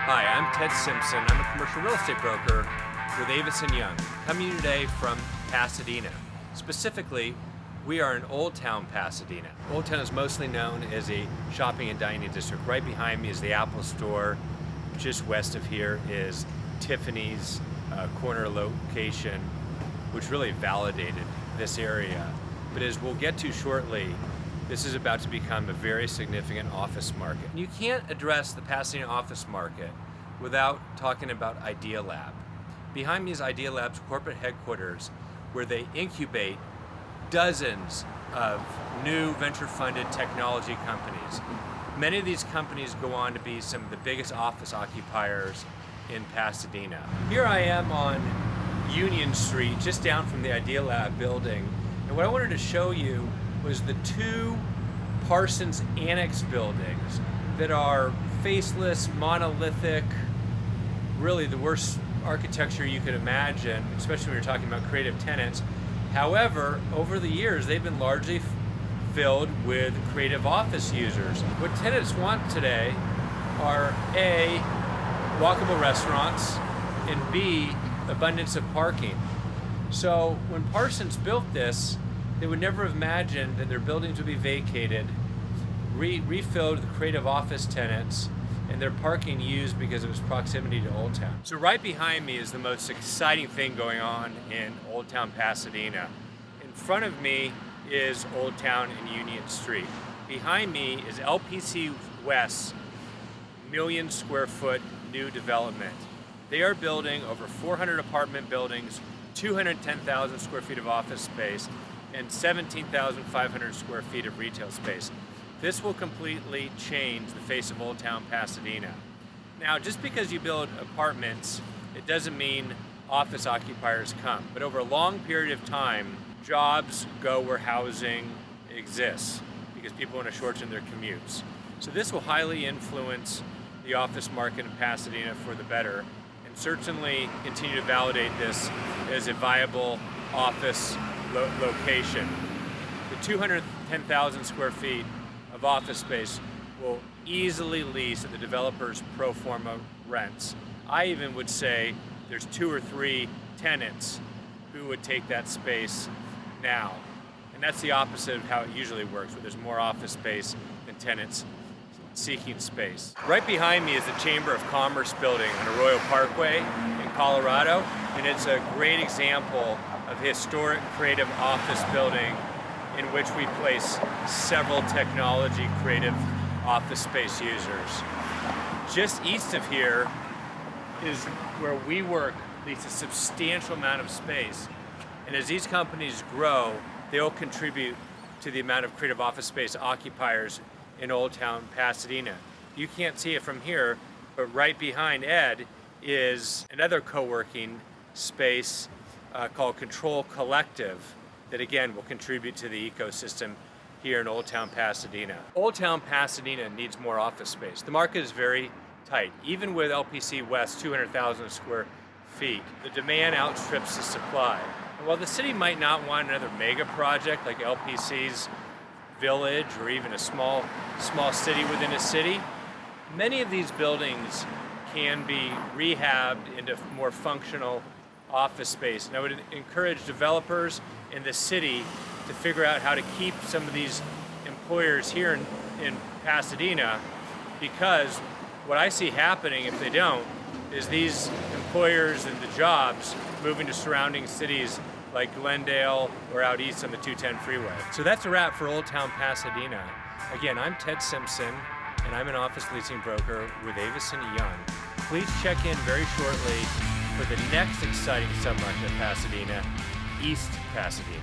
Hi, I'm Ted Simpson. I'm a commercial real estate broker with Avis & Young, coming to you today from Pasadena. Specifically, we are in Old Town Pasadena. Old Town is mostly known as a shopping and dining district. Right behind me is the Apple Store. Just west of here is Tiffany's corner location, which really validated this area. But as we'll get to shortly, this is about to become a very significant office market. You can't address the Pasadena office market without talking about Idea Lab. Behind me is Idea Lab's corporate headquarters, where they incubate dozens of new venture-funded technology companies. Many of these companies go on to be some of the biggest office occupiers in Pasadena. Here I am on Union Street, just down from the Idea Lab building. And what I wanted to show you was the two Parsons Annex buildings that are faceless, monolithic, really the worst architecture you could imagine, especially when you're talking about creative tenants. However, over the years, they've been largely filled with creative office users. What tenants want today are A, walkable restaurants, and B, abundance of parking. So when Parsons built this, they would never have imagined that their buildings would be vacated, refilled with creative office tenants, and their parking used because of its proximity to Old Town. So right behind me is the most exciting thing going on in Old Town Pasadena. In front of me is Old Town and Union Street. Behind me is LPC West's million square foot new development. They are building over 400 apartment buildings, 210,000 square feet of office space, and 17,500 square feet of retail space. This will completely change the face of Old Town Pasadena. Now, just because you build apartments, it doesn't mean office occupiers come. But over a long period of time, jobs go where housing exists because people want to shorten their commutes. So this will highly influence the office market in Pasadena for the better, and certainly continue to validate this as a viable office location. The 210,000 square feet of office space will easily lease at the developer's pro forma rents. I even would say there's 2 or 3 tenants who would take that space now. And that's the opposite of how it usually works, where there's more office space than tenants seeking space. Right behind me is the Chamber of Commerce building on Arroyo Parkway in Colorado, and it's a great example of historic creative office building in which we place several technology creative office space users. Just east of here is where we work, leases a substantial amount of space, and as these companies grow, they'll contribute to the amount of creative office space occupiers in Old Town Pasadena. You can't see it from here, but right behind Ed is another co-working space called Control Collective that again will contribute to the ecosystem here in Old Town Pasadena. Old Town Pasadena needs more office space. The market is very tight. Even with LPC West 200,000 square feet, the demand outstrips the supply. And while the city might not want another mega project like LPC's Village or even a small city within a city, many of these buildings can be rehabbed into more functional office space. And I would encourage developers in the city to figure out how to keep some of these employers here in Pasadena, because what I see happening if they don't is these employers and the jobs moving to surrounding cities like Glendale or out east on the 210 freeway. So that's a wrap for Old Town Pasadena. Again, I'm Ted Simpson, and I'm an office leasing broker with Avis & Young. Please check in very shortly for the next exciting submarket of Pasadena, East Pasadena.